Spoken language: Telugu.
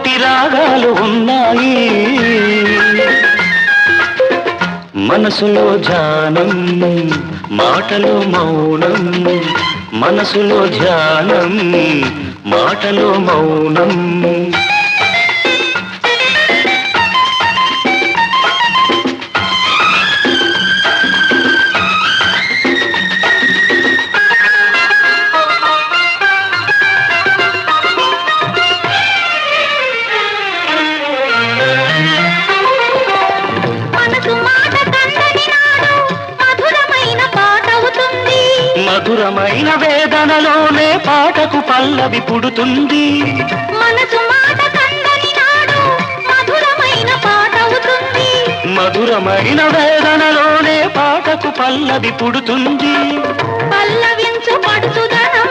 కోటి రాగాలు ఉన్నాయి మనసులో ధ్యానం మాటలో మౌనం మనసులో ధ్యానం మాటలో మౌనం మధురమైన వేదనలోనే పాటకు పల్లవి పుడుతుంది మనసు మాట కందని నాడు మధురమైన పాట అవుతుంది మధురమైన వేదనలోనే పాటకు పల్లవి పుడుతుంది పల్లవించు పడుచుదనం